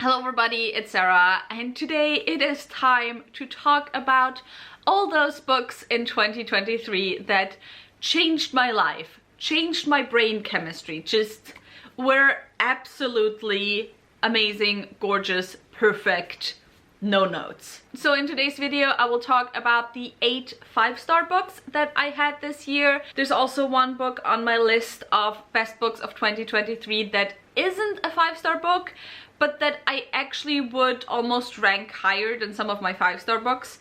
Hello everybody, it's Sarah, and today it is time to talk about all those books in 2023 that changed my life, changed my brain chemistry, just were absolutely amazing, gorgeous, perfect, no notes. So in today's video I will talk about the 8 5-star books that I had this year. There's also one book on my list of best books of 2023 that isn't a 5-star book, but that I actually would almost rank higher than some of my 5-star books.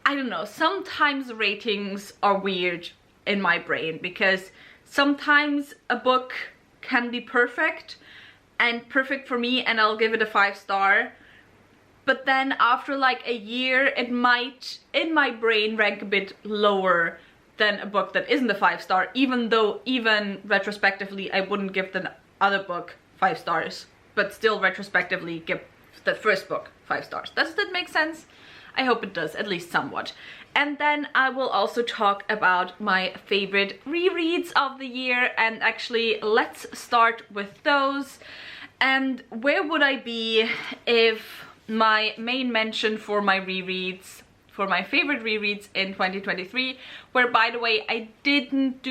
I don't know, sometimes ratings are weird in my brain because sometimes a book can be perfect and perfect for me and I'll give it a 5-star. But then after like a year, it might, in my brain, rank a bit lower than a book that isn't a 5-star, even though even retrospectively I wouldn't give the other book 5 stars, but still retrospectively give the first book 5 stars. Does that make sense? I hope it does, at least somewhat. And then I will also talk about my favorite rereads of the year, and actually let's start with those. And where would I be if my main mention for my rereads, for my favorite rereads in 2023, where by the way I didn't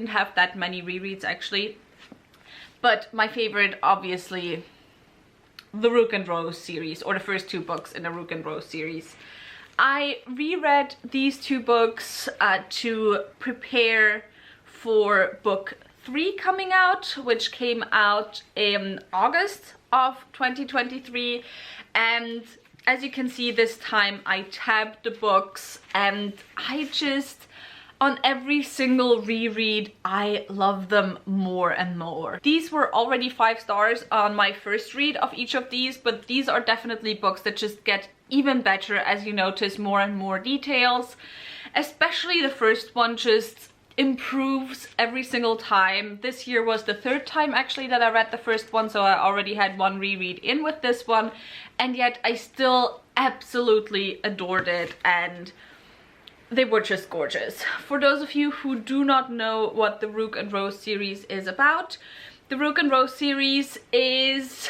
have that many rereads actually, but my favorite, obviously, the Rook and Rose series, or the first 2 books in the Rook and Rose series. I reread these 2 books to prepare for book 3 coming out, which came out in August of 2023. And as you can see, this time I tabbed the books and I just, on every single reread, I love them more and more. These were already 5 stars on my first read of each of these, but these are definitely books that just get even better as you notice more and more details. Especially the first one just improves every single time. This year was the 3rd time actually that I read the first one, so I already had one reread in with this one, and yet I still absolutely adored it, and they were just gorgeous. For those of you who do not know what the Rook and Rose series is about, the Rook and Rose series is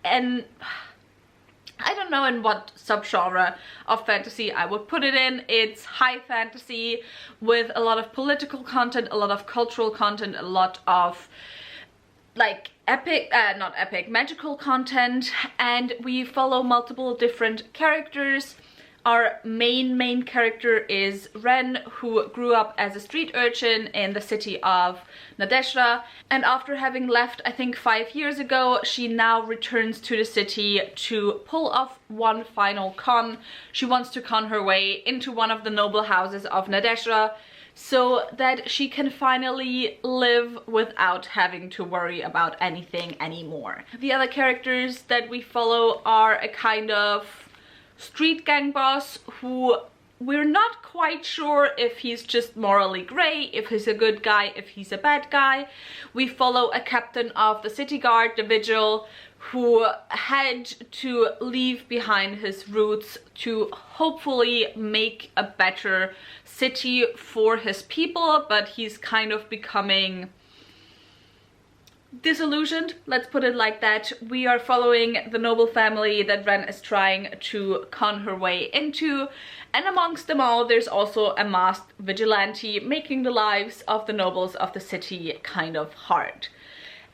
I don't know in what subgenre of fantasy I would put it in. It's high fantasy with a lot of political content, a lot of cultural content, a lot of like magical content, and we follow multiple different characters. Our main character is Ren, who grew up as a street urchin in the city of Nadeshra, and after having left, I think 5 years ago, she now returns to the city to pull off one final con. She wants to con her way into one of the noble houses of Nadeshra so that she can finally live without having to worry about anything anymore. The other characters that we follow are a kind of street gang boss who we're not quite sure if he's just morally grey, if he's a good guy, if he's a bad guy. We follow a captain of the city guard, the Vigil, who had to leave behind his roots to hopefully make a better city for his people, but he's kind of becoming disillusioned, let's put it like that. We are following the noble family that Ren is trying to con her way into, and amongst them all there's also a masked vigilante making the lives of the nobles of the city kind of hard.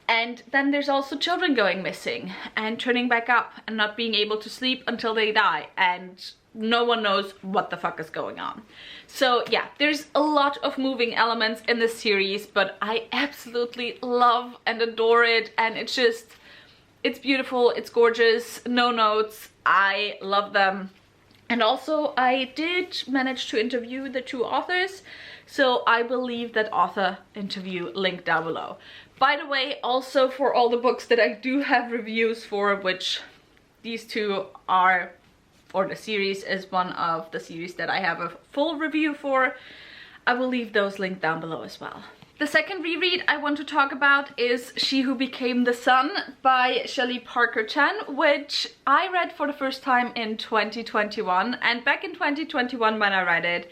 And then there's also children going missing and turning back up and not being able to sleep until they die, and no one knows what the fuck is going on. So yeah, there's a lot of moving elements in this series, but I absolutely love and adore it, and it's beautiful, it's gorgeous, no notes, I love them. And also I did manage to interview the 2 authors, so I will leave that author interview link down below. By the way, also for all the books that I do have reviews for, which these 2 are, or the series is one of the series that I have a full review for, I will leave those linked down below as well. The second reread I want to talk about is She Who Became the Sun by Shelley Parker Chan, which I read for the first time in 2021, and back in 2021 when I read it,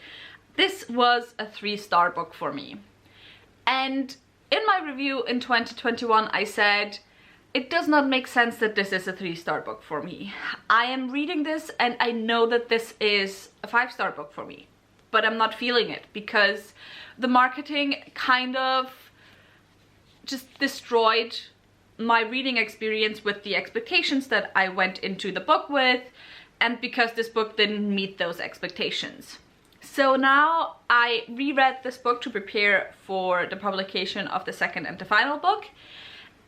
this was a 3-star book for me. And in my review in 2021 I said, it does not make sense that this is a 3-star book for me. I am reading this and I know that this is a 5-star book for me, but I'm not feeling it because the marketing kind of just destroyed my reading experience with the expectations that I went into the book with, and because this book didn't meet those expectations. So now I reread this book to prepare for the publication of the second and the final book,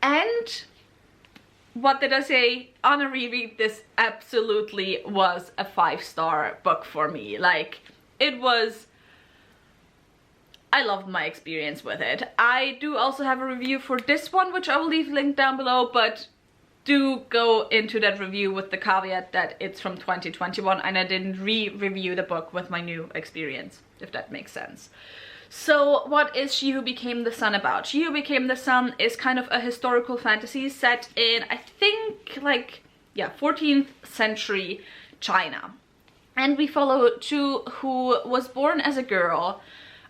and what did I say? On a reread, this absolutely was a 5-star book for me. Like, it was... I loved my experience with it. I do also have a review for this one, which I will leave linked down below, but do go into that review with the caveat that it's from 2021 and I didn't re-review the book with my new experience, if that makes sense. So what is She Who Became the Sun about? She Who Became the Sun is kind of a historical fantasy set in, I think, like, yeah, 14th century China. And we follow Chu, who was born as a girl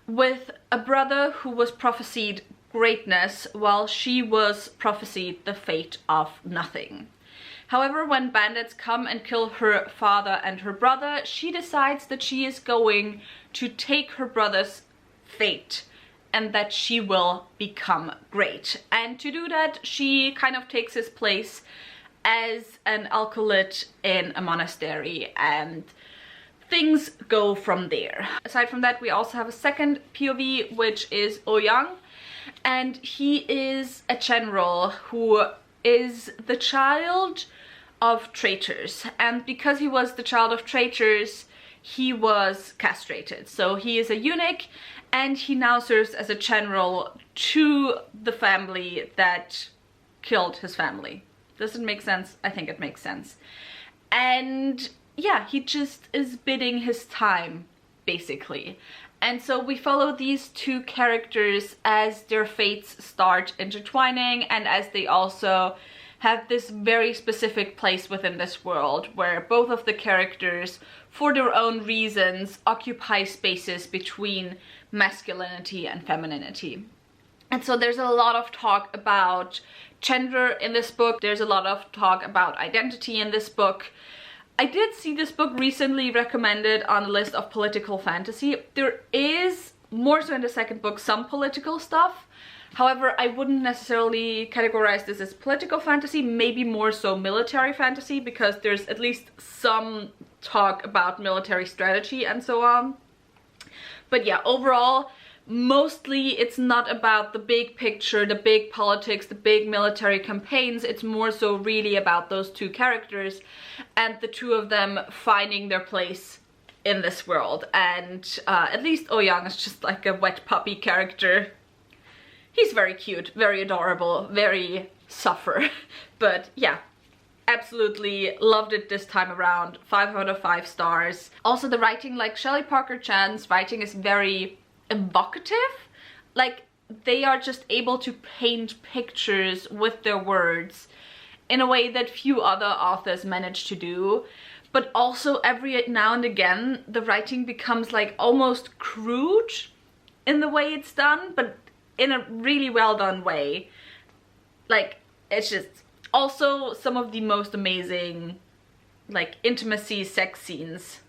with a brother who was prophesied greatness while she was prophesied the fate of nothing. However, when bandits come and kill her father and her brother, she decides that she is going to take her brother's fate and that she will become great. And to do that, she kind of takes his place as an alcoholic in a monastery, and things go from there. Aside from that, we also have a second POV, which is Ouyang, and he is a general who is the child of traitors, and because he was the child of traitors, he was castrated. So he is a eunuch, and he now serves as a general to the family that killed his family. Does it make sense? I think it makes sense. And yeah, he just is bidding his time, basically. And so we follow these two characters as their fates start intertwining, and as they also have this very specific place within this world where both of the characters, for their own reasons, occupy spaces between masculinity and femininity. And so there's a lot of talk about gender in this book. There's a lot of talk about identity in this book. I did see this book recently recommended on a list of political fantasy. There is, more so in the second book, some political stuff. However, I wouldn't necessarily categorize this as political fantasy, maybe more so military fantasy, because there's at least some talk about military strategy and so on. But yeah, overall, mostly it's not about the big picture, the big politics, the big military campaigns. It's more so really about those two characters and the two of them finding their place in this world. And at least Ouyang is just like a wet puppy character. He's very cute, very adorable, very suffer. But yeah, absolutely loved it this time around. 5 out of 5 stars. Also the writing, like Shelley Parker Chan's writing is very evocative. Like, they are just able to paint pictures with their words in a way that few other authors manage to do. But also every now and again the writing becomes like almost crude in the way it's done, but in a really well done way. Like, it's just also some of the most amazing like intimacy sex scenes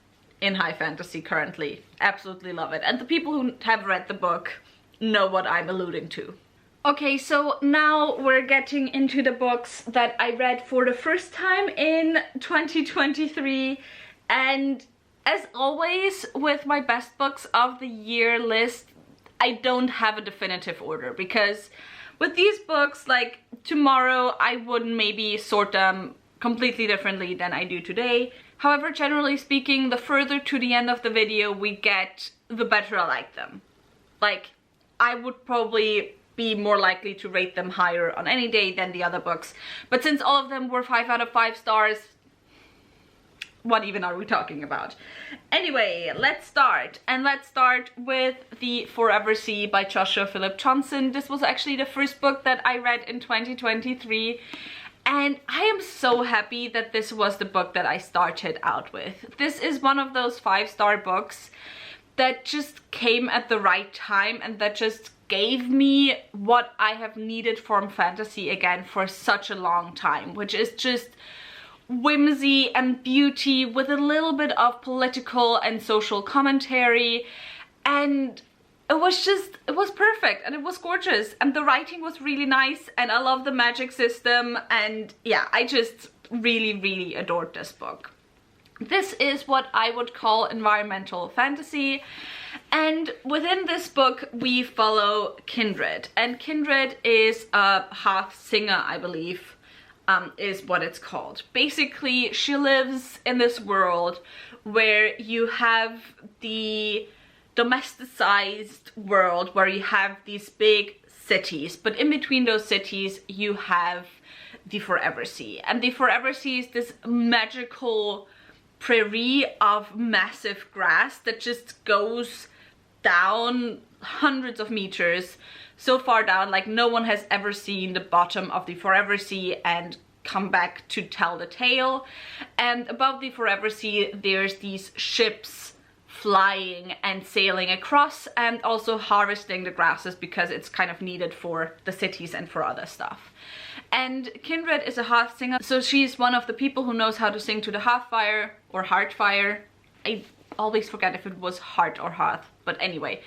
in high fantasy currently. Absolutely love it. And the people who have read the book know what I'm alluding to. Okay, so now we're getting into the books that I read for the first time in 2023. And as always with my best books of the year list, I don't have a definitive order, because with these books, like tomorrow I would maybe sort them completely differently than I do today. However, generally speaking, the further to the end of the video we get, the better I like them. Like, I would probably be more likely to rate them higher on any day than the other books. But since all of them were 5 out of 5 stars, what even are we talking about? Anyway, let's start. And let's start with The Forever Sea by Joshua Philip Johnson. This was actually the first book that I read in 2023. And I am so happy that this was the book that I started out with. This is one of those 5-star books that just came at the right time and that just gave me what I have needed from fantasy again for such a long time, which is just whimsy and beauty with a little bit of political and social commentary. And it was perfect, and it was gorgeous, and the writing was really nice, and I love the magic system, and yeah, I just really adored this book. This is what I would call environmental fantasy, and within this book we follow Kindred, and Kindred is a hearth singer, I believe, is what it's called. Basically, she lives in this world where you have the domesticized world, where you have these big cities, but in between those cities you have the Forever Sea, and the Forever Sea is this magical prairie of massive grass that just goes down hundreds of meters, so far down, like no one has ever seen the bottom of the Forever Sea and come back to tell the tale. And above the Forever Sea there's these ships flying and sailing across, and also harvesting the grasses because it's kind of needed for the cities and for other stuff. And Kindred is a hearth singer, so she's one of the people who knows how to sing to the hearth fire or heart fire. I always forget if it was heart or hearth, but anyway,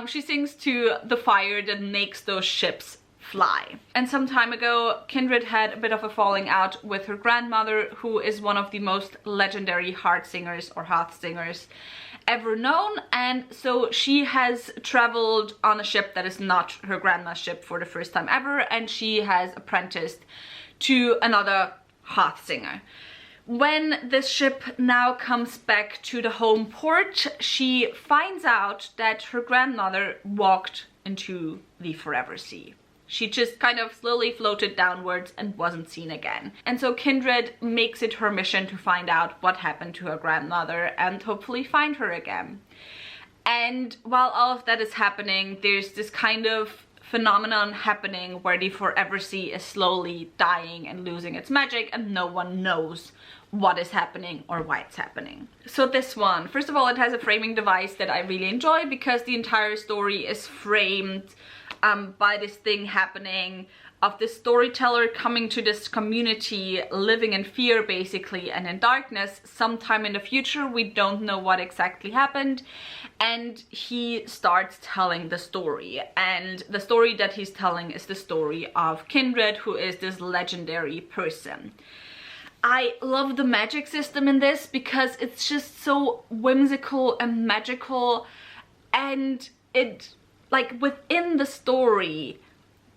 she sings to the fire that makes those ships fly. And some time ago Kindred had a bit of a falling out with her grandmother, who is one of the most legendary hearth singers or hearth singers ever known, and so she has traveled on a ship that is not her grandma's ship for the first time ever, and she has apprenticed to another hearth singer. When this ship now comes back to the home port, she finds out that her grandmother walked into the Forever Sea. She just kind of slowly floated downwards and wasn't seen again. And so Kindred makes it her mission to find out what happened to her grandmother and hopefully find her again. And while all of that is happening, there's this kind of phenomenon happening where the Forever Sea is slowly dying and losing its magic, and no one knows what is happening or why it's happening. So this one, first of all, it has a framing device that I really enjoy, because the entire story is framed by this thing happening of this storyteller coming to this community, living in fear basically and in darkness sometime in the future. We don't know what exactly happened, and he starts telling the story, and the story that he's telling is the story of Kindred, who is this legendary person. I love the magic system in this because it's just so whimsical and magical, and it, like, within the story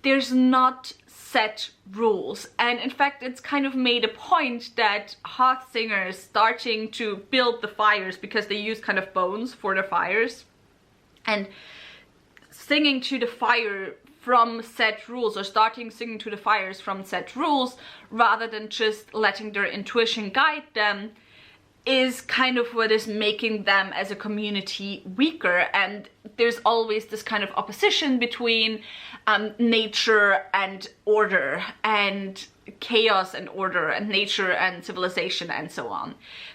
there's not set rules, and in fact it's kind of made a point that hearth singers starting to build the fires, because they use kind of bones for the fires, and singing to the fire from set rules, or starting singing to the fires from set rules rather than just letting their intuition guide them, is kind of what is making them as a community weaker. And there's always this kind of opposition between nature and order, and chaos and order, and nature and civilization, and so on.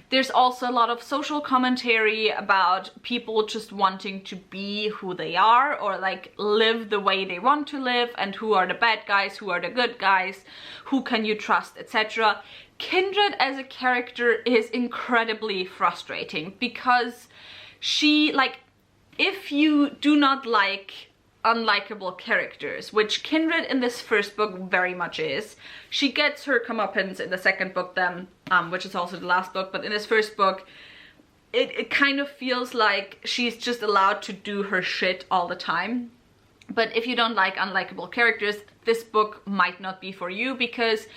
There's also a lot of social commentary about people just wanting to be who they are, or like live the way they want to live, and who are the bad guys, who are the good guys, who can you trust, etc. Kindred as a character is incredibly frustrating, because she, like, if you do not like unlikable characters, which Kindred in this first book very much is, she gets her comeuppance in the second book then, which is also the last book, but in this first book it kind of feels like she's just allowed to do her shit all the time. But if you don't like unlikable characters, this book might not be for you, because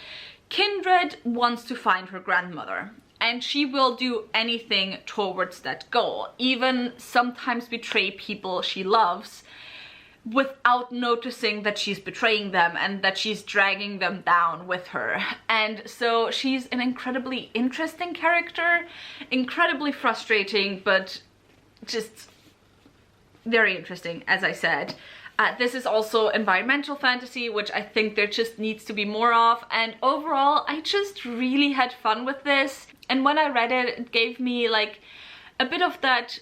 Kindred wants to find her grandmother, and she will do anything towards that goal, even sometimes betray people she loves without noticing that she's betraying them and that she's dragging them down with her. And so she's an incredibly interesting character, incredibly frustrating, but just very interesting, as I said. This is also environmental fantasy, which I think there just needs to be more of, and overall I just really had fun with this. And when I read it, it gave me like a bit of that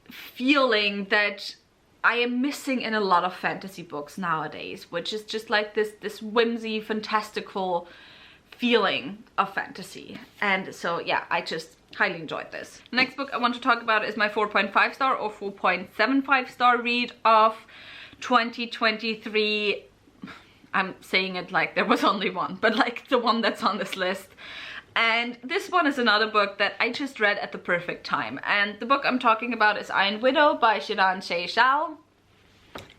feeling that I am missing in a lot of fantasy books nowadays, which is just like this whimsy, fantastical feeling of fantasy. And so yeah, I just highly enjoyed this. The next book I want to talk about is my 4.5 star or 4.75 star read of 2023. I'm saying it like there was only one, but like the one that's on this list. And this one is another book that I just read at the perfect time. And the book I'm talking about is Iron Widow by Shiran Shei Zhao.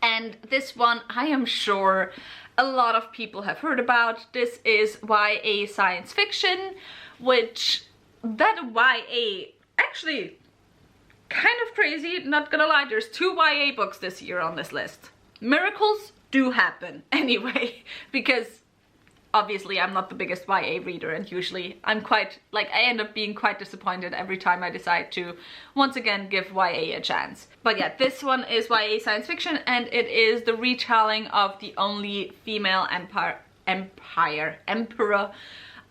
And this one, I am sure a lot of people have heard about. This is YA science fiction, which that YA, actually kind of crazy, not gonna lie, there's 2 YA books this year on this list. Miracles do happen anyway, because obviously I'm not the biggest YA reader, and usually I'm quite, like, I end up being quite disappointed every time I decide to once again give YA a chance. But yeah, this one is YA science fiction, and it is the retelling of the only female emperor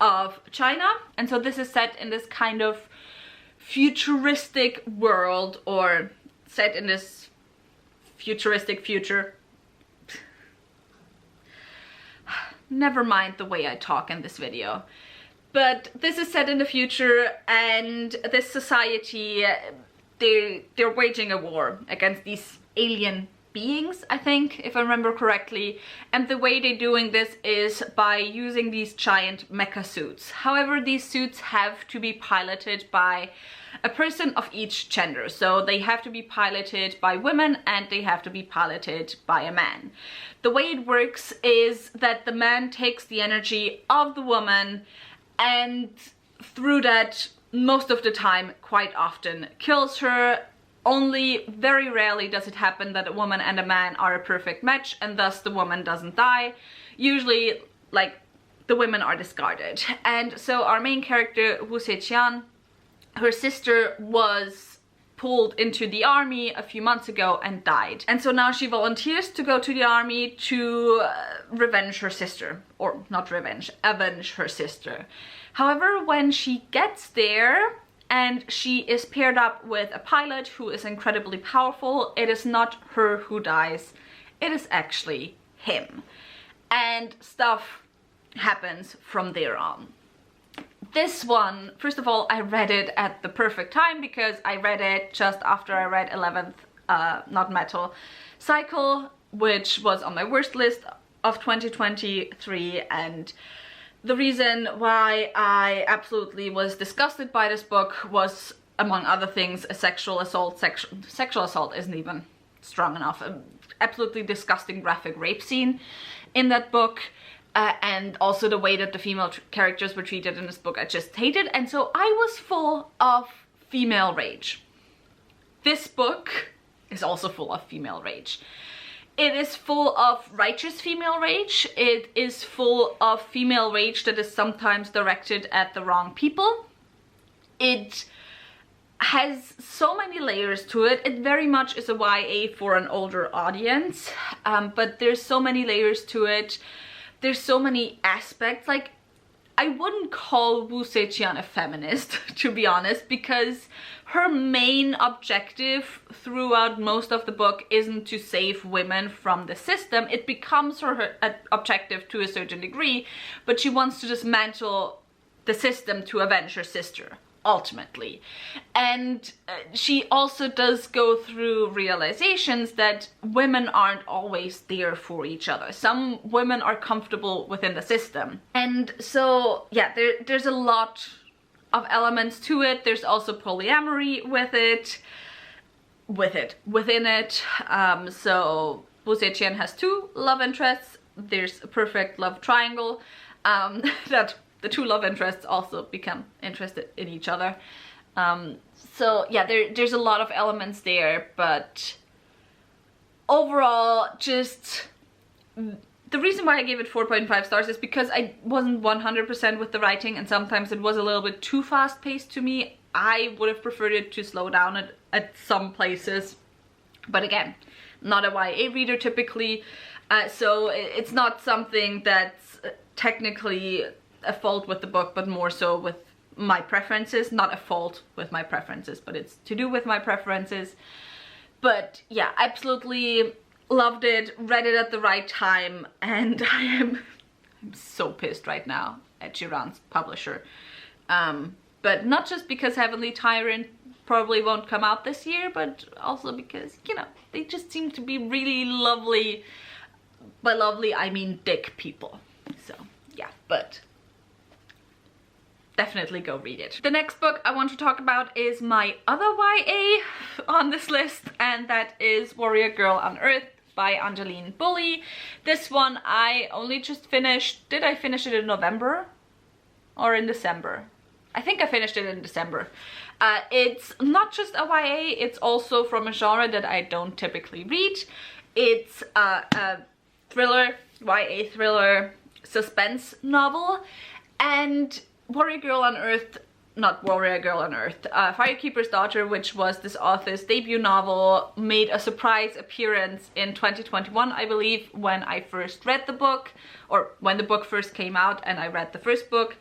of China. And so this is set in this kind of futuristic world, or set in this futuristic future. Never mind the way I talk in this video. But this is set in the future, and this society, they're waging a war against these alien beings, I think, if I remember correctly. And the way they're doing this is by using these giant mecha suits. However, these suits have to be piloted by a person of each gender. So they have to be piloted by women, and they have to be piloted by a man. The way it works is that the man takes the energy of the woman, and through that, most of the time, quite often, kills her. Only very rarely does it happen that a woman and a man are a perfect match, and thus the woman doesn't die. Usually, like, the women are discarded. And so our main character, Wu Seqian, her sister was pulled into the army a few months ago and died. And so now she volunteers to go to the army to revenge her sister. Or not revenge, avenge her sister. However, when she gets there and she is paired up with a pilot who is incredibly powerful, it is not her who dies, it is actually him. And stuff happens from there on. This one, first of all, I read it at the perfect time, because I read it just after I read 11th Not Metal Cycle, which was on my worst list of 2023. And the reason why I absolutely was disgusted by this book was, among other things, a sexual assault. Sexual assault isn't even strong enough. An absolutely disgusting graphic rape scene in that book. And also the way that the female characters were treated in this book, I just hated. And so I was full of female rage. This book is also full of female rage. It is full of righteous female rage. It is full of female rage that is sometimes directed at the wrong people. It has so many layers to it. It very much is a YA for an older audience, but there's so many layers to it. There's so many aspects. Like, I wouldn't call Wu Seqian a feminist, to be honest, because her main objective throughout most of the book isn't to save women from the system. It becomes her objective to a certain degree, but she wants to dismantle the system to avenge her sister, ultimately. And she also does go through realizations that women aren't always there for each other. Some women are comfortable within the system. And so, yeah, there's a lot of elements to it. There's also polyamory within it. So Wu Seqian has 2 love interests. There's a perfect love triangle that the 2 love interests also become interested in each other. So yeah, there's a lot of elements there, but overall, just the reason why I gave it 4.5 stars is because I wasn't 100% with the writing, and sometimes it was a little bit too fast-paced to me. I would have preferred it to slow down at some places, but again, not a YA reader typically, so it's not something that's technically a fault with the book, but more so with my preferences. Not a fault with my preferences, but it's to do with my preferences. But yeah, absolutely loved it, read it at the right time, and I'm so pissed right now at Chiran's publisher. But not just because Heavenly Tyrant probably won't come out this year, but also because, you know, they just seem to be really lovely. By lovely, I mean dick people. So yeah, but definitely go read it. The next book I want to talk about is my other YA on this list, and that is Warrior Girl Unearthed by Angeline Bully. This one I only just finished. Did I finish it in November or in December? I think I finished it in December. It's not just a YA, it's also from a genre that I don't typically read. It's a thriller, YA thriller, suspense novel, and Warrior Girl Unearthed, not Warrior Girl Unearthed, Firekeeper's Daughter, which was this author's debut novel, made a surprise appearance in 2021, I believe, when I first read the book, or when the book first came out and I read the first book.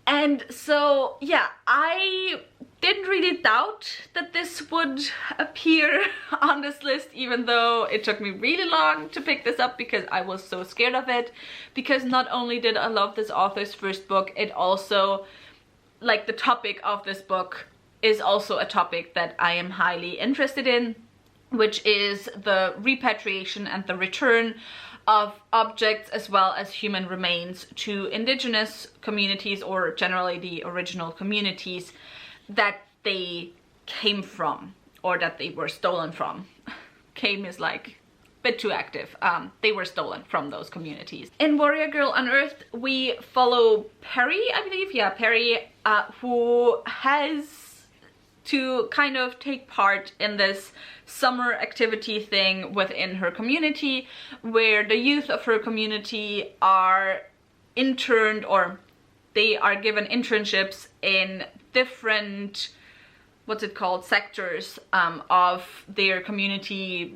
And so, yeah, I didn't really doubt that this would appear on this list, even though it took me really long to pick this up because I was so scared of it. Because not only did I love this author's first book, it also, like, the topic of this book is also a topic that I am highly interested in, which is the repatriation and the return of objects as well as human remains to indigenous communities, or generally the original communities that they came from, or that they were stolen from. Came is like a bit too active. They were stolen from those communities. In Warrior Girl Unearthed, we follow Perry, I believe, yeah, Perry, who has to kind of take part in this summer activity thing within her community, where the youth of her community are interned, or they are given internships in different, what's it called, sectors of their community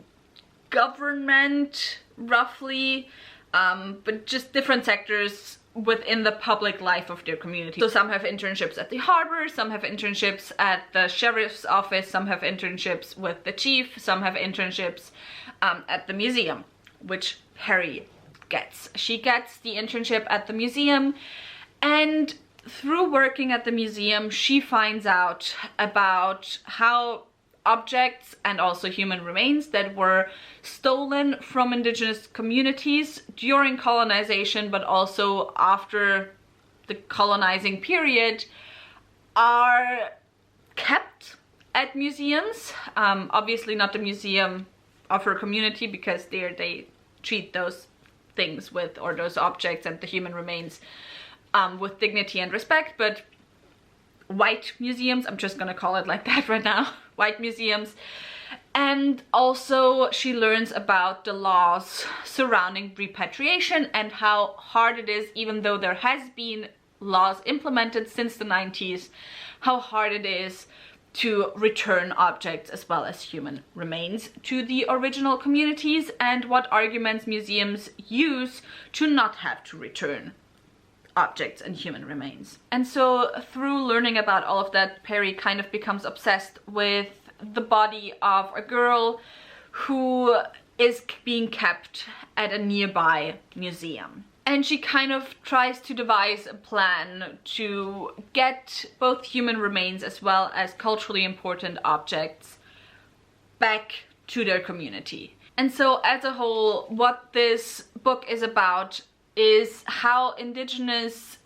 government, roughly, but just different sectors within the public life of their community. So some have internships at the harbor, some have internships at the sheriff's office, some have internships with the chief, some have internships at the museum, which Perry gets. She gets the internship at the museum, and through working at the museum, she finds out about how objects and also human remains that were stolen from indigenous communities during colonization, but also after the colonizing period, are kept at museums. Obviously not the museum of her community, because there they treat those things with, or those objects and the human remains with dignity and respect, but white museums, I'm just gonna call it like that right now, white museums. And also she learns about the laws surrounding repatriation and how hard it is, even though there has been laws implemented since the 90s, how hard it is to return objects as well as human remains to the original communities, and what arguments museums use to not have to return objects and human remains. And so through learning about all of that, Perry kind of becomes obsessed with the body of a girl who is being kept at a nearby museum. And she kind of tries to devise a plan to get both human remains as well as culturally important objects back to their community. And so as a whole, what this book is about is how indigenous,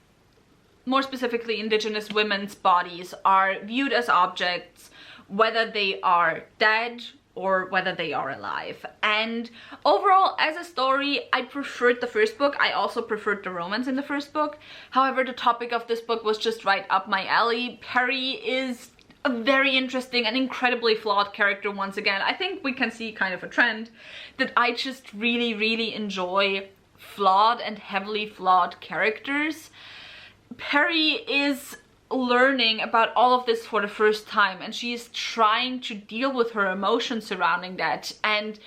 more specifically indigenous women's bodies, are viewed as objects, whether they are dead or whether they are alive. And overall, as a story, I preferred the first book. I also preferred the romance in the first book. However, the topic of this book was just right up my alley. Perry is a very interesting and incredibly flawed character once again. I think we can see kind of a trend that I just really, really enjoy flawed and heavily flawed characters. Perry is learning about all of this for the first time, and she is trying to deal with her emotions surrounding that and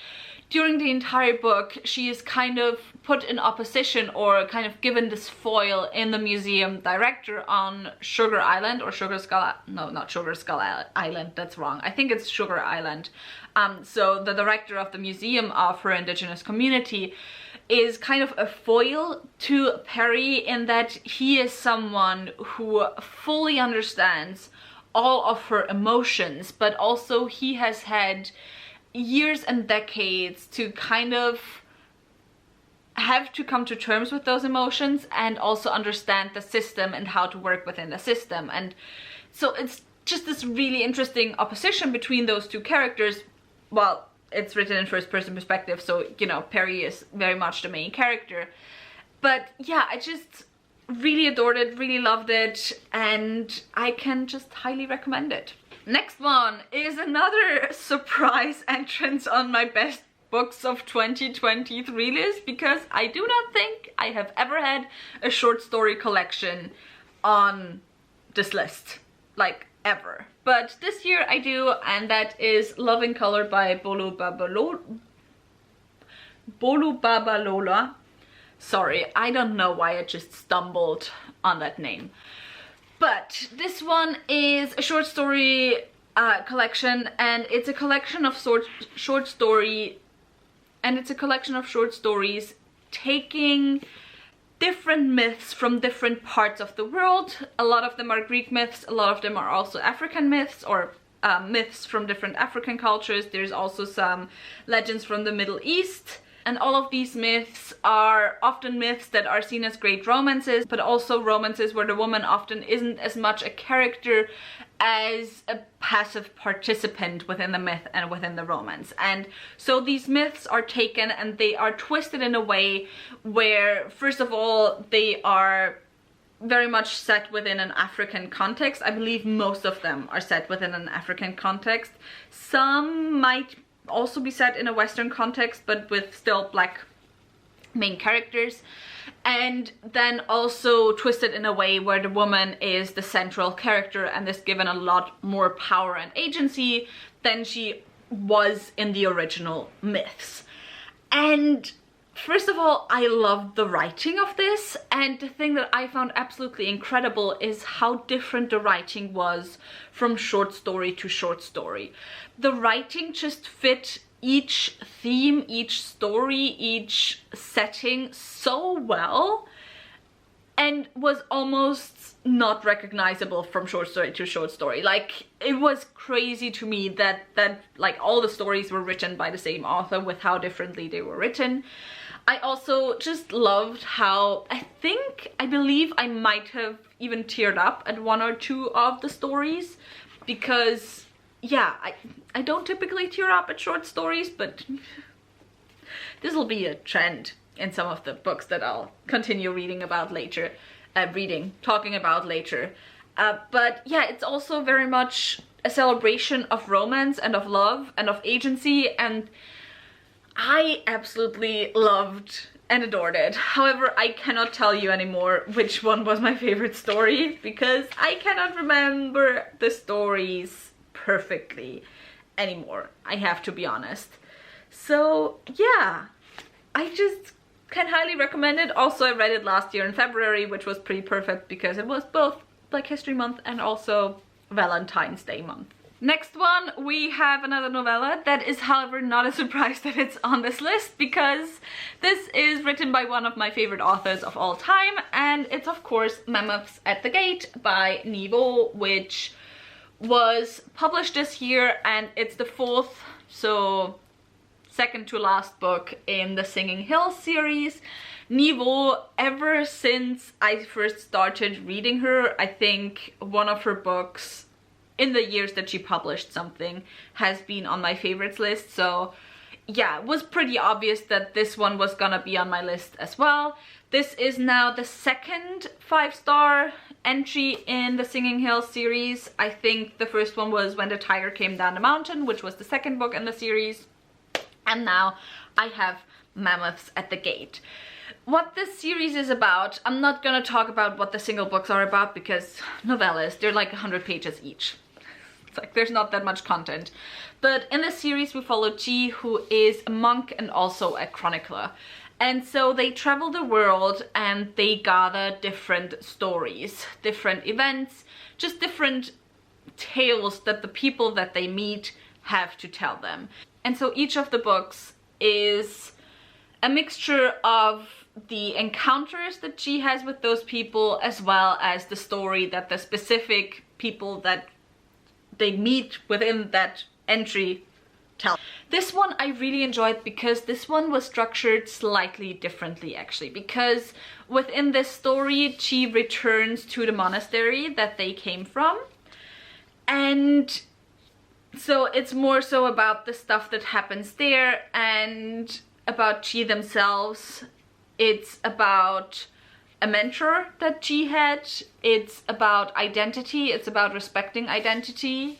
during the entire book, she is kind of put in opposition or kind of given this foil in the museum director on Sugar Island or Sugar Skull. No, not Sugar Skull Island. That's wrong. I think it's Sugar Island. So the director of the museum of her indigenous community is kind of a foil to Perry in that he is someone who fully understands all of her emotions, but also he has had years and decades to kind of have to come to terms with those emotions and also understand the system and how to work within the system. And so it's just this really interesting opposition between those two characters. Well, it's written in first person perspective, so you know, Perry is very much the main character. But yeah, I just really adored it, really loved it, and I can just highly recommend it. Next one is another surprise entrance on my best books of 2023 list, because I do not think I have ever had a short story collection on this list, like ever. But this year I do, and that is Love in Color by Bolu Babalola. Sorry, I don't know why I just stumbled on that name. But this one is a short story collection, and it's a collection of short stories taking different myths from different parts of the world. A lot of them are Greek myths, a lot of them are also African myths, or myths from different African cultures. There's also some legends from the Middle East. And all of these myths are often myths that are seen as great romances, but also romances where the woman often isn't as much a character as a passive participant within the myth and within the romance. And so these myths are taken and they are twisted in a way where, first of all, they are very much set within an African context. I believe most of them are set within an African context. Some might also be set in a Western context, but with still Black main characters, and then also twisted in a way where the woman is the central character and is given a lot more power and agency than she was in the original myths. And first of all, I loved the writing of this, and the thing that I found absolutely incredible is how different the writing was from short story to short story. The writing just fit each theme, each story, each setting so well, and was almost not recognizable from short story to short story. Like, it was crazy to me that like all the stories were written by the same author with how differently they were written. I also just loved how I believe I might have even teared up at one or two of the stories, because yeah, I don't typically tear up at short stories, but this will be a trend in some of the books that I'll continue talking about later. But yeah, it's also very much a celebration of romance and of love and of agency, and I absolutely loved and adored it. However, I cannot tell you anymore which one was my favorite story, because I cannot remember the stories perfectly anymore, I have to be honest. So yeah, I just can highly recommend it. Also, I read it last year in February, which was pretty perfect because it was both Black History Month and also Valentine's Day month. Next one, we have another novella that is, however, not a surprise that it's on this list, because this is written by one of my favorite authors of all time, and it's of course Mammoths at the Gate by Niveau, which was published this year, and it's the fourth, so second to last book in the Singing Hills series. Niveau, ever since I first started reading her, I think one of her books in the years that she published something has been on my favorites list. So yeah, it was pretty obvious that this one was gonna be on my list as well. This is now the second 5-star entry in the Singing Hills series. I think the first one was When the Tiger Came Down the Mountain, which was the second book in the series. And now I have Mammoths at the Gate. What this series is about, I'm not gonna talk about what the single books are about, because novellas, they're like 100 pages each. It's like there's not that much content. But in this series we follow Ji, who is a monk and also a chronicler. And so they travel the world and they gather different stories, different events, just different tales that the people that they meet have to tell them. And so each of the books is a mixture of the encounters that Ji has with those people, as well as the story that the specific people that they meet within that entry tell. This one I really enjoyed because this one was structured slightly differently actually, because within this story Ji returns to the monastery that they came from, and so it's more so about the stuff that happens there and about Ji themselves. It's about a mentor that Ji had. It's about identity. It's about respecting identity.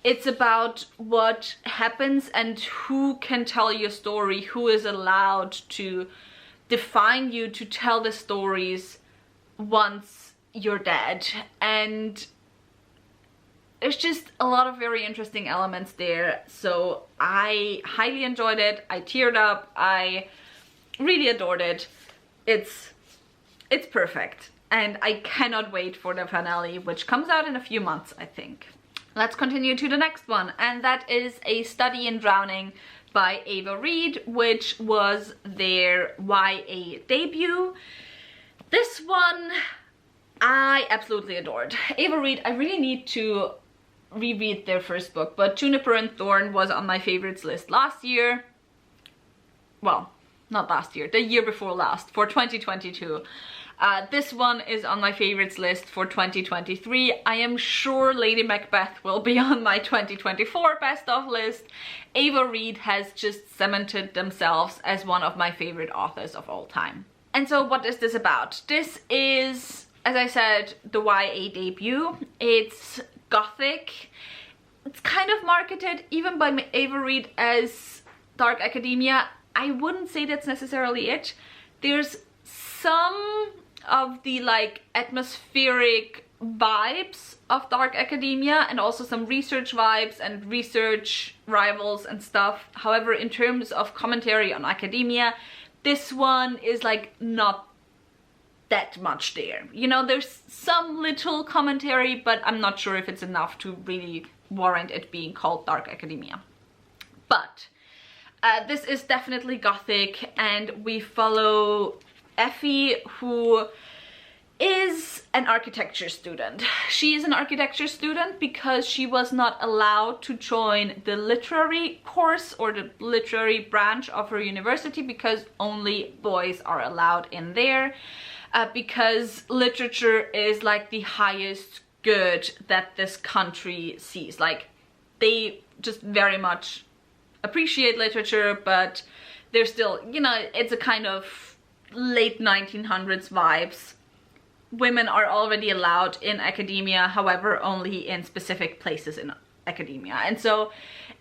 It's about what happens and who can tell your story, who is allowed to define you, to tell the stories once you're dead. And there's just a lot of very interesting elements there. So I highly enjoyed it. I teared up. I really adored it. It's perfect. And I cannot wait for the finale, which comes out in a few months, I think. Let's continue to the next one, and that is A Study in Drowning by Ava Reid, which was their YA debut. This one I absolutely adored. Ava Reid, I really need to reread their first book, but Juniper and Thorn was on my favorites list last year. Well, not last year, the year before last, for 2022. This one is on my favorites list for 2023. I am sure Lady Macbeth will be on my 2024 best of list. Ava Reid has just cemented themselves as one of my favorite authors of all time. And so what is this about? This is, as I said, the YA debut. It's gothic. It's kind of marketed even by Ava Reid as dark academia. I wouldn't say that's necessarily it. There's some of the like atmospheric vibes of dark academia and also some research vibes and research rivals and stuff. However, in terms of commentary on academia, this one is like not that much there. You know, there's some little commentary, but I'm not sure if it's enough to really warrant it being called dark academia. But this is definitely gothic, and we follow Effie, who is an architecture student. She is an architecture student because she was not allowed to join the literary course or the literary branch of her university, because only boys are allowed in there, because literature is like the highest good that this country sees. Like, they just very much appreciate literature, but they're still, you know, it's a kind of late 1900s vibes. Women are already allowed in academia, however, only in specific places in academia. And so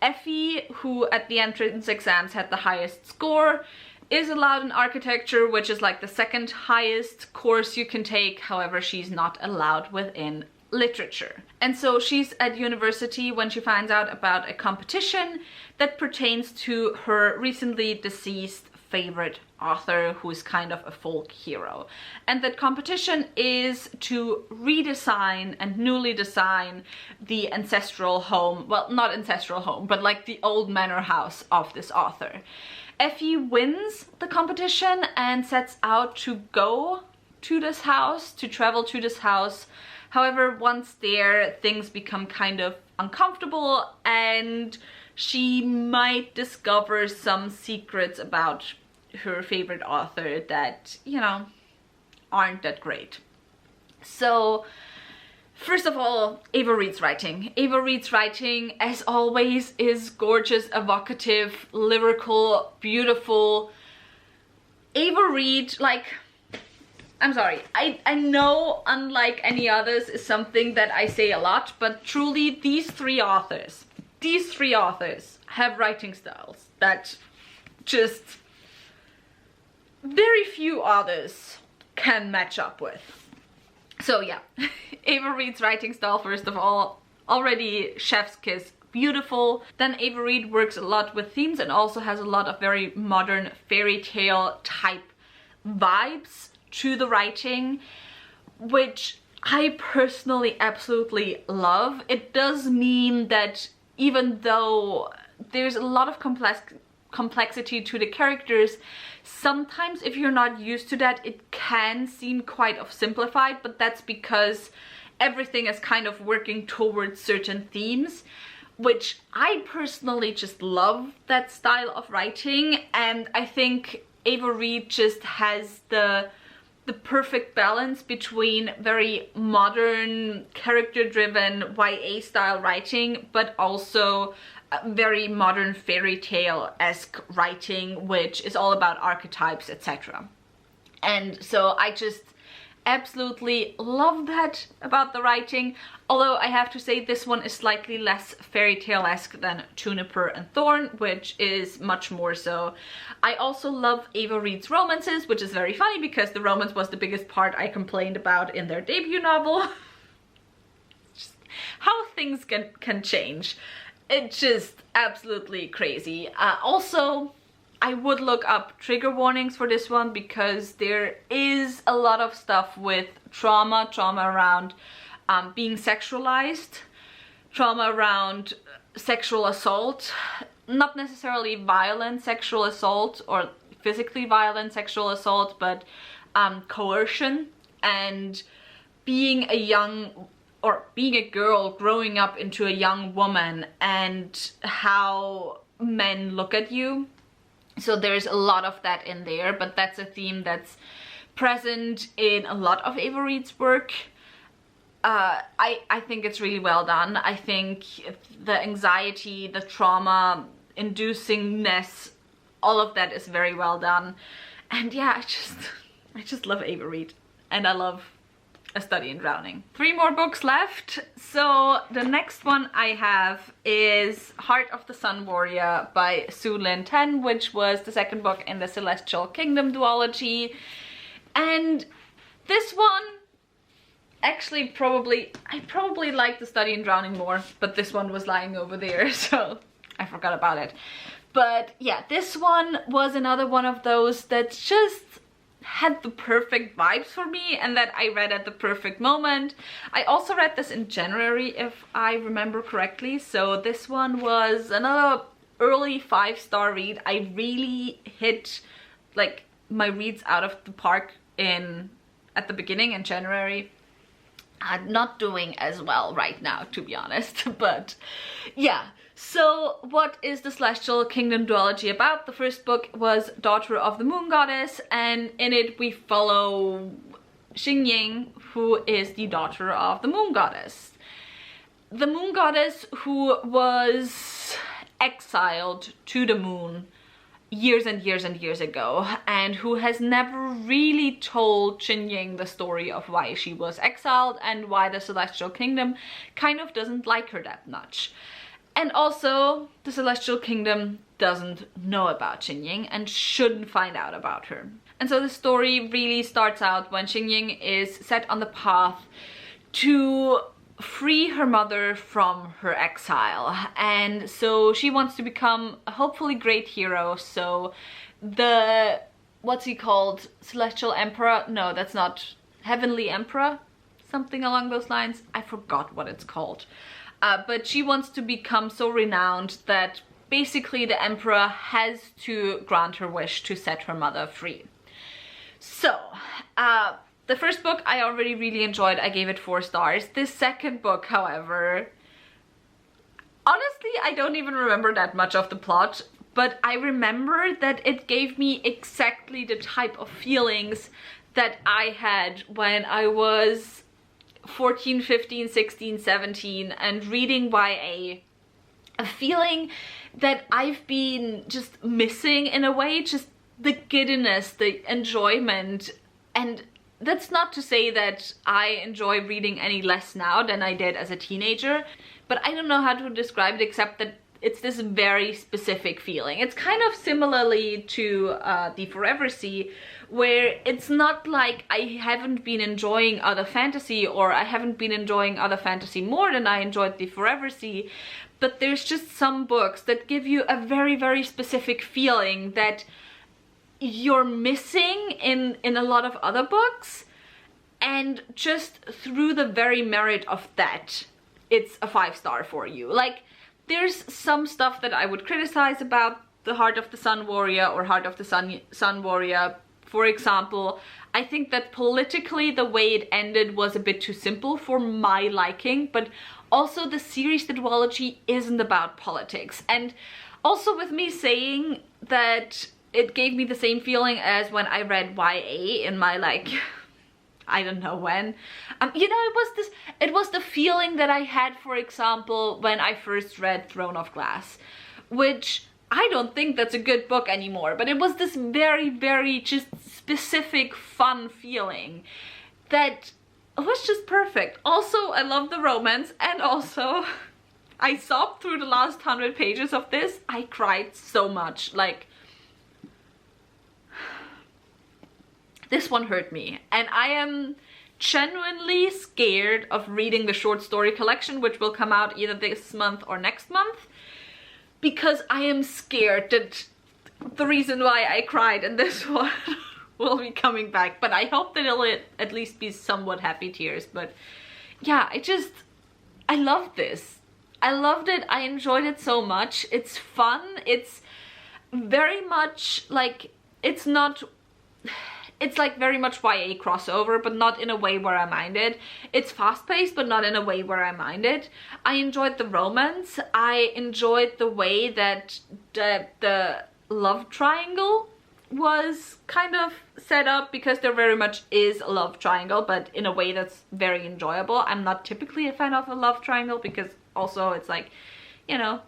Effie, who at the entrance exams had the highest score, is allowed in architecture, which is like the second highest course you can take. However, she's not allowed within literature. And so she's at university when she finds out about a competition that pertains to her recently deceased favorite author, who's kind of a folk hero. And that competition is to redesign and newly design the ancestral home, well, not ancestral home, but like the old manor house of this author. Effie wins the competition and sets out to go to this house, to travel to this house. However, once there, things become kind of uncomfortable, and she might discover some secrets about her favorite author that, you know, aren't that great. So, first of all, Ava Reid's writing. Ava Reid's writing, as always, is gorgeous, evocative, lyrical, beautiful. Ava Reid, like, I'm sorry, I know unlike any others is something that I say a lot, but truly these three authors have writing styles that just very few others can match up with. So yeah, Ava Reid's writing style, first of all, already chef's kiss, beautiful. Then Ava Reid works a lot with themes and also has a lot of very modern fairy tale type vibes to the writing, which I personally absolutely love. It does mean that even though there's a lot of complexity to the characters, sometimes if you're not used to that, it can seem quite simplified, but that's because everything is kind of working towards certain themes, which I personally just love that style of writing. And I think Ava Reid just has the perfect balance between very modern, character-driven YA style writing, but also very modern fairy tale-esque writing, which is all about archetypes, etc. And so I just absolutely love that about the writing, although I have to say this one is slightly less fairy tale-esque than Juniper and Thorn, which is much more so. I also love Ava Reid's romances, which is very funny because the romance was the biggest part I complained about in their debut novel. Just how things can change. It's just absolutely crazy. Also, I would look up trigger warnings for this one because there is a lot of stuff with trauma around being sexualized, trauma around sexual assault, not necessarily violent sexual assault or physically violent sexual assault, but coercion, and being a girl growing up into a young woman and how men look at you. So there's a lot of that in there, but that's a theme that's present in a lot of Ava Reid's work. I think it's really well done. I think the anxiety, the trauma inducingness, all of that is very well done. And yeah, I just love Ava Reid, and I love A Study in Drowning. 3 more books left. So the next one I have is Heart of the Sun Warrior by Su Lin Ten, which was the second book in the Celestial Kingdom duology. And this one, actually I probably like The Study in Drowning more, but this one was lying over there, so I forgot about it. But yeah, this one was another one of those that just had the perfect vibes for me and that I read at the perfect moment. I also read this in January, if I remember correctly, so this one was another early 5-star read. I really hit like my reads out of the park at the beginning in January. I'm not doing as well right now, to be honest, but yeah. So what is the Celestial Kingdom duology about? The first book was Daughter of the Moon Goddess, and in it we follow Xingying, who is the daughter of the Moon Goddess. The Moon Goddess who was exiled to the moon years and years and years ago, and who has never really told Xingying the story of why she was exiled and why the Celestial Kingdom kind of doesn't like her that much. And also, the Celestial Kingdom doesn't know about Xingying and shouldn't find out about her. And so the story really starts out when Xingying is set on the path to free her mother from her exile. And so she wants to become a hopefully great hero. So the, what's he called? Celestial Emperor? No, that's not. Heavenly Emperor? Something along those lines. I forgot what it's called. But she wants to become so renowned that basically the Emperor has to grant her wish to set her mother free. So, the first book I already really enjoyed. I gave it 4 stars. This second book, however, honestly, I don't even remember that much of the plot, but I remember that it gave me exactly the type of feelings that I had when I was 14, 15, 16, 17 and reading YA. A feeling that I've been just missing in a way, just the giddiness, the enjoyment. And that's not to say that I enjoy reading any less now than I did as a teenager, but I don't know how to describe it except that it's this very specific feeling. It's kind of similarly to the Forever Sea, where it's not like I haven't been enjoying other fantasy, or I haven't been enjoying other fantasy more than I enjoyed the Forever Sea, but there's just some books that give you a very, very specific feeling that you're missing in a lot of other books. And just through the very merit of that, it's a 5-star for you. Like, there's some stuff that I would criticize about the Heart of the Sun Warrior or Heart of the Sun Warrior. For example, I think that politically the way it ended was a bit too simple for my liking, but also the series, the duology, isn't about politics. And also with me saying that it gave me the same feeling as when I read YA in my, like, I don't know when. You know, it was the feeling that I had, for example, when I first read Throne of Glass, which I don't think that's a good book anymore, but it was this very, very just specific fun feeling that was just perfect. Also, I love the romance, and also I sobbed through the last 100 pages of this. I cried so much, like, this one hurt me, and I am genuinely scared of reading the short story collection, which will come out either this month or next month, because I am scared that the reason why I cried in this one will be coming back. But I hope that it'll at least be somewhat happy tears. But yeah, I loved this. I loved it. I enjoyed it so much. It's fun. It's very much like, it's like very much YA crossover, but not in a way where I mind it. It's fast-paced, but not in a way where I mind it. I enjoyed the romance. I enjoyed the way that the love triangle was kind of set up, because there very much is a love triangle, but in a way that's very enjoyable. I'm not typically a fan of a love triangle, because also it's like, you know,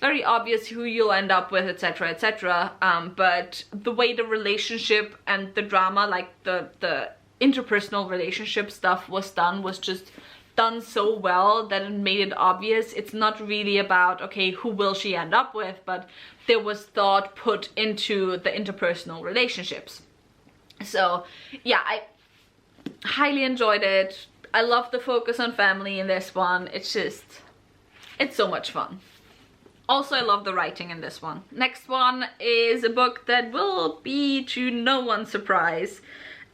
very obvious who you'll end up with, etc, etc, but the way the relationship and the drama, like the interpersonal relationship stuff was done, was just done so well that it made it obvious. It's not really about, okay, who will she end up with, but there was thought put into the interpersonal relationships. So yeah, I highly enjoyed it. I love the focus on family in this one. It's so much fun. Also, I love the writing in this one. Next one is a book that will be to no one's surprise.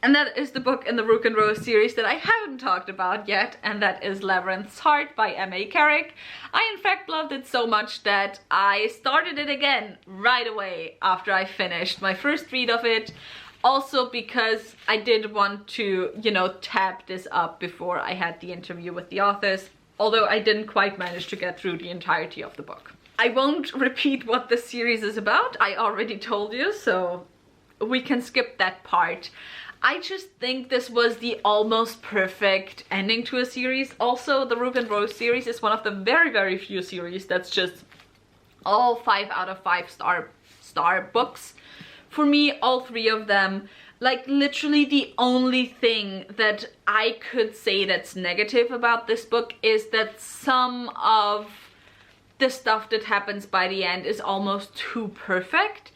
And that is the book in the Rook and Rose series that I haven't talked about yet. And that is Labyrinth's Heart by M.A Carrick. I in fact loved it so much that I started it again right away after I finished my first read of it. Also because I did want to, you know, tap this up before I had the interview with the authors. Although I didn't quite manage to get through the entirety of the book. I won't repeat what the series is about. I already told you, so we can skip that part. I just think this was the almost perfect ending to a series. Also, the Rook and Rose series is one of the very, very few series that's just all 5 out of 5 star books. For me, all 3 of them, like literally the only thing that I could say that's negative about this book is that some of the stuff that happens by the end is almost too perfect,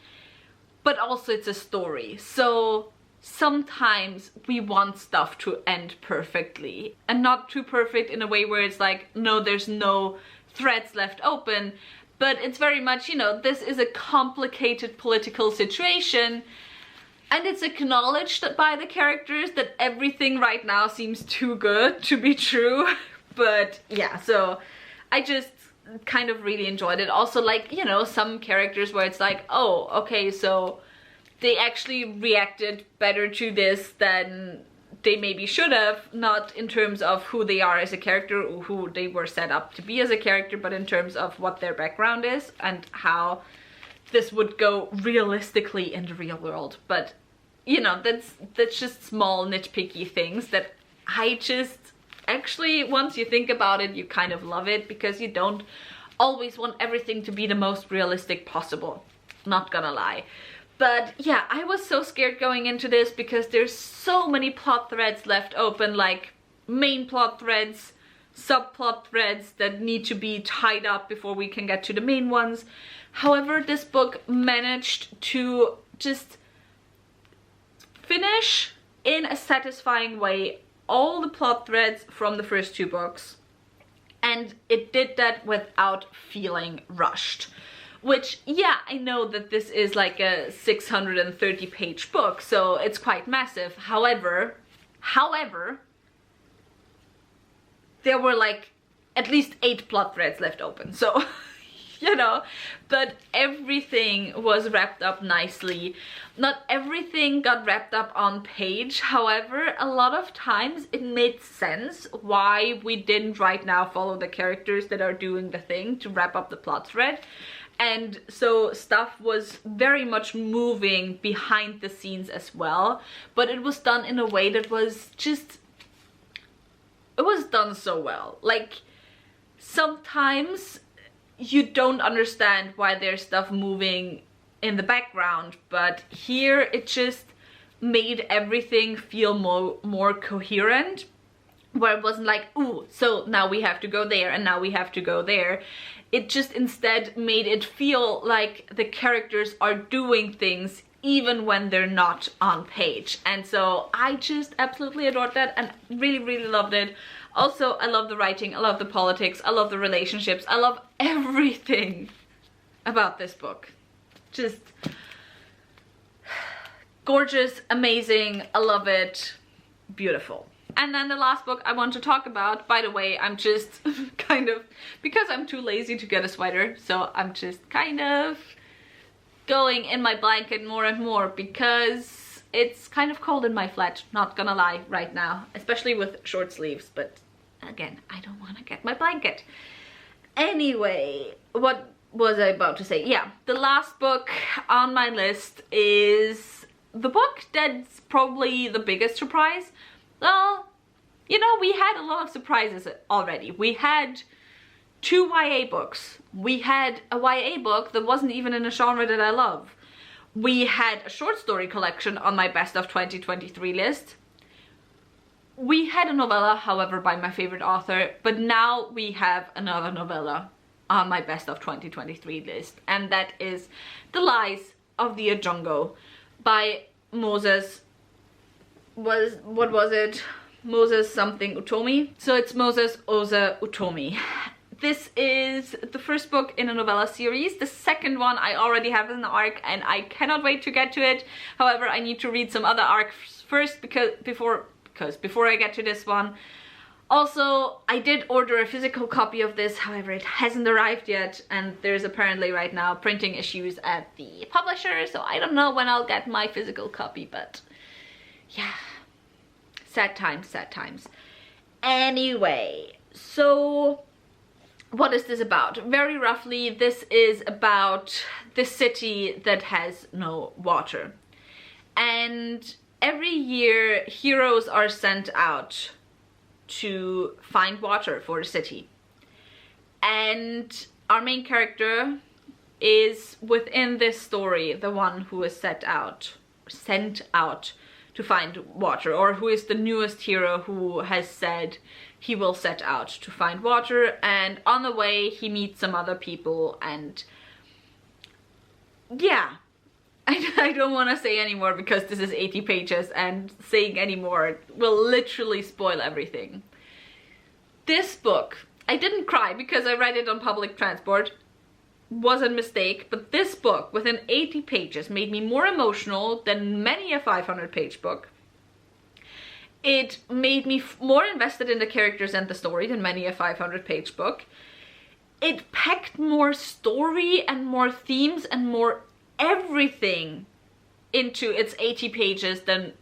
but also it's a story. So sometimes we want stuff to end perfectly, and not too perfect in a way where it's like, no, there's no threads left open, but it's very much, you know, this is a complicated political situation, and it's acknowledged by the characters that everything right now seems too good to be true. But yeah, so I just kind of really enjoyed it. Also, like, you know, some characters where it's like, oh, okay, so they actually reacted better to this than they maybe should have, not in terms of who they are as a character or who they were set up to be as a character, but in terms of what their background is and how this would go realistically in the real world. But, you know, that's just small nitpicky things that I just actually, once you think about it, you kind of love it, because you don't always want everything to be the most realistic possible. Not gonna lie. But yeah, I was so scared going into this because there's so many plot threads left open, like main plot threads, subplot threads that need to be tied up before we can get to the main ones. However, this book managed to just finish in a satisfying way all the plot threads from the first 2 books, and it did that without feeling rushed. Which, yeah, I know that this is like a 630 page book, so it's quite massive. However, there were like at least 8 plot threads left open, so you know, but everything was wrapped up nicely. Not everything got wrapped up on page, however, a lot of times it made sense why we didn't right now follow the characters that are doing the thing to wrap up the plot thread. And so stuff was very much moving behind the scenes as well, but it was done in a way that was just, it was done so well. Like, sometimes you don't understand why there's stuff moving in the background, but here it just made everything feel more coherent, where it wasn't like, ooh, so now we have to go there and now we have to go there. It just instead made it feel like the characters are doing things even when they're not on page. And so I just absolutely adored that and really loved it. Also, I love the writing, I love the politics, I love the relationships, I love everything about this book. Just gorgeous, amazing, I love it, beautiful. And then the last book I want to talk about, by the way, I'm just kind of, because I'm too lazy to get a sweater, so I'm just kind of going in my blanket more and more because it's kind of cold in my flat, not gonna lie, right now, especially with short sleeves, but again, I don't want to get my blanket. Anyway, what was I about to say? Yeah, the last book on my list is the book that's probably the biggest surprise. Well, you know, we had a lot of surprises already. We had 2 YA books. We had a YA book that wasn't even in a genre that I love. We had a short story collection on my best of 2023 list. We had a novella, however, by my favorite author, but now we have another novella on my best of 2023 list, and that is The Lies of the Ajungo by Moses, what was it? Moses something Utomi. So it's Moses Oza Utomi. This is the first book in a novella series. The second one I already have in the arc and I cannot wait to get to it. However, I need to read some other arcs first before I get to this one. Also, I did order a physical copy of this, however it hasn't arrived yet, and there's apparently right now printing issues at the publisher, so I don't know when I'll get my physical copy, but yeah, sad times, sad times. Anyway, so what is this about? Very roughly, this is about the city that has no water. And every year, heroes are sent out to find water for the city. And our main character is within this story the one who is sent out to find water, or who is the newest hero who has said he will set out to find water. And on the way he meets some other people, and yeah, I don't want to say anymore because this is 80 pages and saying any more will literally spoil everything. This book, I didn't cry because I read it on public transport, was a mistake, but this book within 80 pages made me more emotional than many a 500-page book. It made me more invested in the characters and the story than many a 500-page book. It packed more story and more themes and more everything into its 80 pages than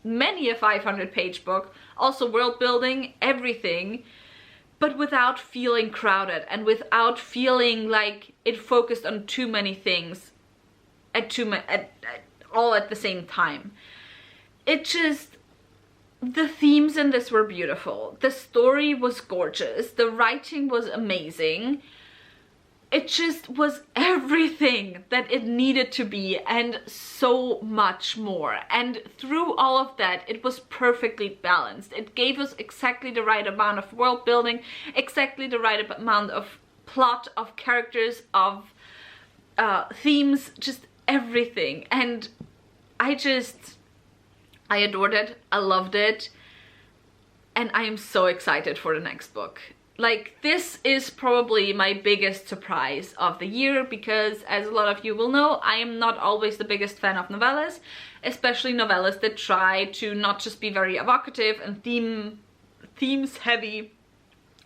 many a 500-page book. Also world building, everything, but without feeling crowded and without feeling like it focused on too many things all at the same time. It just, the themes in this were beautiful. The story was gorgeous. The writing was amazing. it just was everything that it needed to be and so much more. And through all of that, it was perfectly balanced. It gave us exactly the right amount of world building, exactly the right amount of plot, of characters, of themes, just everything. And I adored it. I loved it. And I am so excited for the next book. Like, this is probably my biggest surprise of the year, because as a lot of you will know, I am not always the biggest fan of novellas, especially novellas that try to not just be very evocative and themes heavy,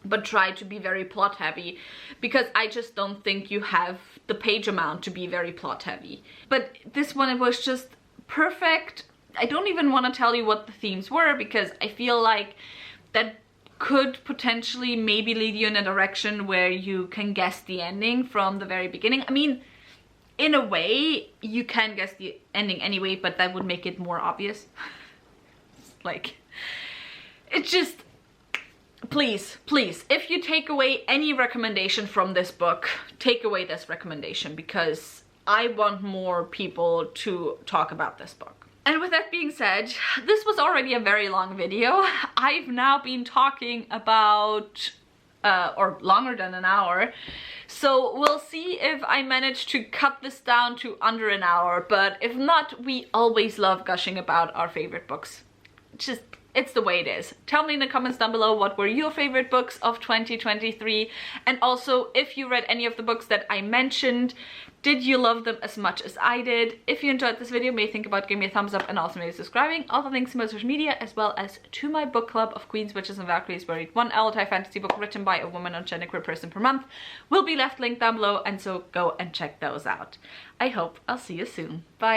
but try to be very plot heavy, because I just don't think you have the page amount to be very plot heavy. But this one, it was just perfect. I don't even want to tell you what the themes were, because I feel like that could potentially maybe lead you in a direction where you can guess the ending from the very beginning. I mean, in a way, you can guess the ending anyway, but that would make it more obvious. Like, it's just, please, if you take away any recommendation from this book, take away this recommendation, because I want more people to talk about this book. And with that being said, this was already a very long video. I've now been talking about, or longer than an hour. So we'll see if I manage to cut this down to under an hour. But if not, we always love gushing about our favorite books. It's the way it is. Tell me in the comments down below what were your favorite books of 2023. And also, if you read any of the books that I mentioned, did you love them as much as I did? If you enjoyed this video, may think about giving me a thumbs up and also maybe subscribing. All the links to my social media, as well as to my book club of Queens, Witches and Valkyries, where I read one LTI fantasy book written by a woman or genderqueer person per month, will be left linked down below, and so go and check those out. I hope I'll see you soon. Bye!